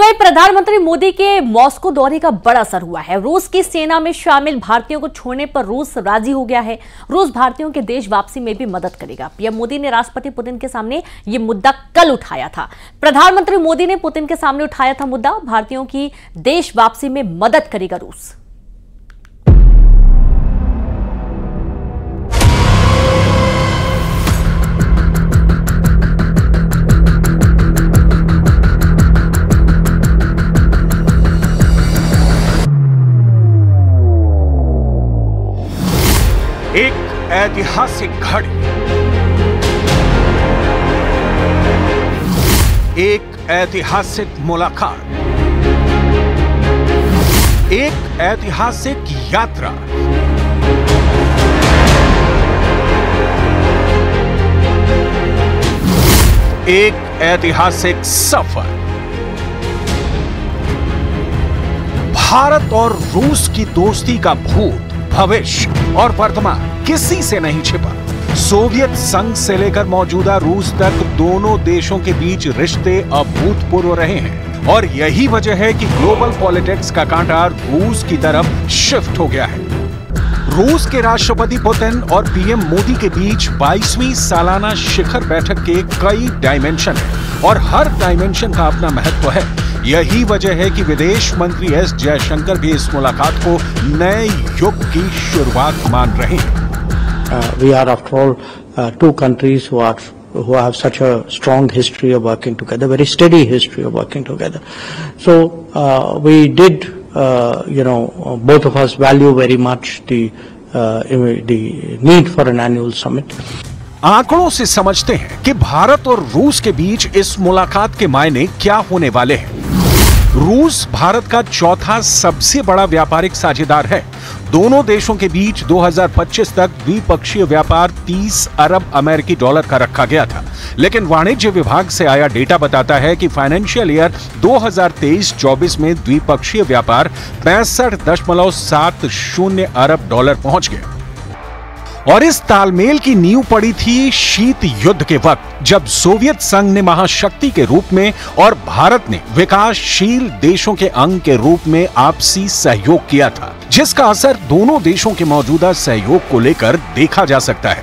तो ये प्रधानमंत्री मोदी के मॉस्को दौरे का बड़ा असर हुआ है। रूस की सेना में शामिल भारतीयों को छोड़ने पर रूस राजी हो गया है। रूस भारतीयों के देश वापसी में भी मदद करेगा। पीएम मोदी ने राष्ट्रपति पुतिन के सामने ये मुद्दा कल उठाया था। प्रधानमंत्री मोदी ने पुतिन के सामने उठाया था मुद्दा, भारतीयों की देश वापसी में मदद करेगा रूस। एक ऐतिहासिक घड़ी, एक ऐतिहासिक मुलाकात, एक ऐतिहासिक यात्रा, एक ऐतिहासिक सफर। भारत और रूस की दोस्ती का भूत, भविष्य और वर्तमान किसी से नहीं छिपा। सोवियत संघ से लेकर मौजूदा रूस तक दोनों देशों के बीच रिश्ते अभूतपूर्व रहे हैं और यही वजह है कि ग्लोबल पॉलिटिक्स का कांटा रूस की तरफ शिफ्ट हो गया है। रूस के राष्ट्रपति पुतिन और पीएम मोदी के बीच 22वीं सालाना शिखर बैठक के कई डायमेंशन हैं और हर डायमेंशन का अपना महत्व है। यही वजह है कि विदेश मंत्री एस जयशंकर भी इस मुलाकात को नए युग की शुरुआत मान रहे हैं। We are after all two countries who have such a strong history of working together, very steady history of working together. So we did, both of us value very much the need for an annual summit. आंकड़ों से समझते हैं कि भारत और रूस के बीच इस मुलाकात के मायने क्या होने वाले हैं। रूस भारत का चौथा सबसे बड़ा व्यापारिक साझेदार है। दोनों देशों के बीच 2025 तक द्विपक्षीय व्यापार 30 अरब अमेरिकी डॉलर का रखा गया था, लेकिन वाणिज्य विभाग से आया डेटा बताता है कि फाइनेंशियल ईयर 2023-24 में द्विपक्षीय व्यापार 65.70 अरब डॉलर पहुंच गया। और इस तालमेल की नींव पड़ी थी शीत युद्ध के वक्त, जब सोवियत संघ ने महाशक्ति के रूप में और भारत ने विकासशील देशों के अंग के रूप में आपसी सहयोग किया था, जिसका असर दोनों देशों के मौजूदा सहयोग को लेकर देखा जा सकता है।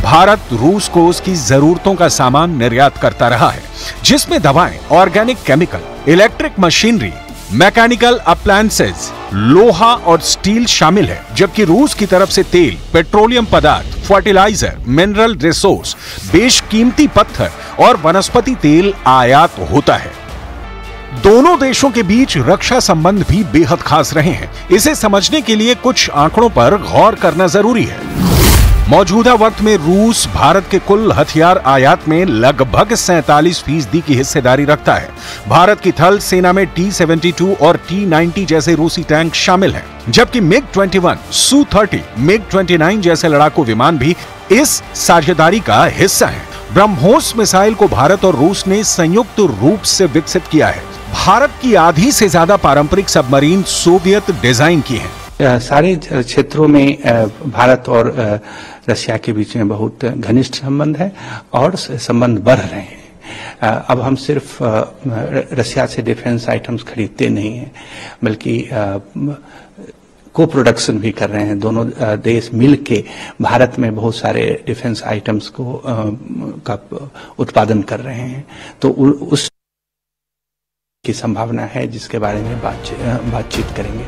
भारत रूस को उसकी जरूरतों का सामान निर्यात करता रहा है, जिसमें दवाएं, organic chemical, electric machinery, mechanical appliances, लोहा और स्टील शामिल है, जबकि रूस की तरफ से तेल, पेट्रोलियम पदार्थ, फर्टिलाइजर, मिनरल रिसोर्स, बेशकीमती पत्थर और वनस्पति तेल आयात होता है। दोनों देशों के बीच रक्षा संबंध भी बेहद खास रहे हैं। इसे समझने के लिए कुछ आंकड़ों पर गौर करना जरूरी है। मौजूदा वक्त में रूस भारत के कुल हथियार आयात में लगभग 47% की हिस्सेदारी रखता है। भारत की थल सेना में T-72 और T-90 जैसे रूसी टैंक शामिल हैं, जबकि MiG-21, Su-30, MiG-29 जैसे लड़ाकू विमान भी इस साझेदारी का हिस्सा हैं। ब्रह्मोस मिसाइल को भारत और रूस ने संयुक्त रूप से विकसित किया है। भारत की आधी से ज्यादा पारंपरिक सबमरीन सोवियत डिजाइन की हैं। सारे क्षेत्रों में भारत और रशिया के बीच में बहुत घनिष्ठ संबंध है और संबंध बढ़ रहे हैं। अब हम सिर्फ रशिया से डिफेंस आइटम्स खरीदते नहीं हैं, बल्कि को प्रोडक्शन भी कर रहे हैं। दोनों देश मिलके भारत में बहुत सारे डिफेंस आइटम्स का उत्पादन कर रहे हैं। तो उस की संभावना है, जिसके बारे में बातचीत करेंगे।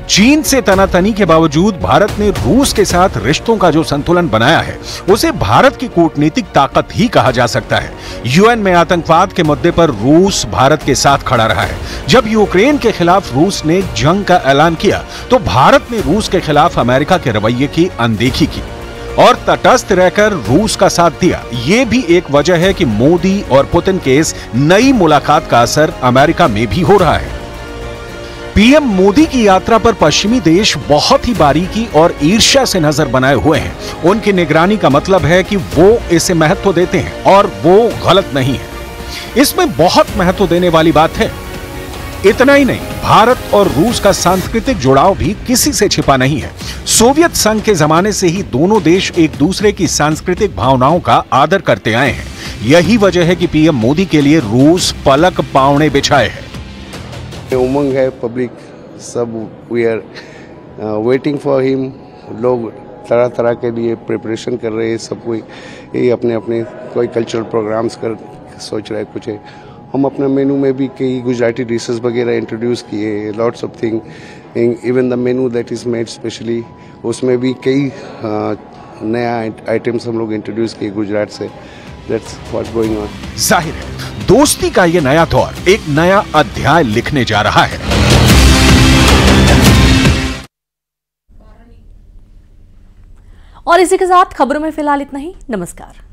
चीन से तनातनी के बावजूद भारत ने रूस के साथ रिश्तों का जो संतुलन बनाया है, उसे भारत की कूटनीतिक ताकत ही कहा जा सकता है। यूएन में आतंकवाद के मुद्दे पर रूस भारत के साथ खड़ा रहा है। जब यूक्रेन के खिलाफ रूस ने जंग का ऐलान किया, तो भारत ने रूस के खिलाफ अमेरिका के रवैये की अनदेखी की और तटस्थ रहकर रूस का साथ दिया। ये भी एक वजह है कि मोदी और पुतिन के इस नई मुलाकात का असर अमेरिका में भी हो रहा है। पीएम मोदी की यात्रा पर पश्चिमी देश बहुत ही बारीकी और ईर्ष्या से नजर बनाए हुए हैं। उनकी निगरानी का मतलब है कि वो इसे महत्व देते हैं और वो गलत नहीं है। इसमें बहुत महत्व देने वाली बात है। इतना ही नहीं, भारत और रूस का सांस्कृतिक जुड़ाव भी किसी से छिपा नहीं है। सोवियत संघ के जमाने से ही दोनों देश एक दूसरे की सांस्कृतिक भावनाओं का आदर करते आए हैं। यही वजह है कि पीएम मोदी के लिए रूस पलक पावने बिछाए है। उमंग है, पब्लिक सब we are waiting for him. लोग तरह तरह के लिए प्रिपरेशन कर रहे हैं, सब कोई ये अपने अपने कोई कल्चरल प्रोग्राम्स कर सोच रहा है कुछ है। हम अपने मेनू में भी कई गुजराती डिशेस वगैरह इंट्रोड्यूस किए, lots of thing, even the menu that is made specially, उसमें भी कई नया आइटम्स हम लोग इंट्रोड्यूस किए गुजरात से। That's what's going on. जाहिर है दोस्ती का ये नया दौर एक नया अध्याय लिखने जा रहा है। और इसी के साथ खबरों में फिलहाल इतना ही। नमस्कार।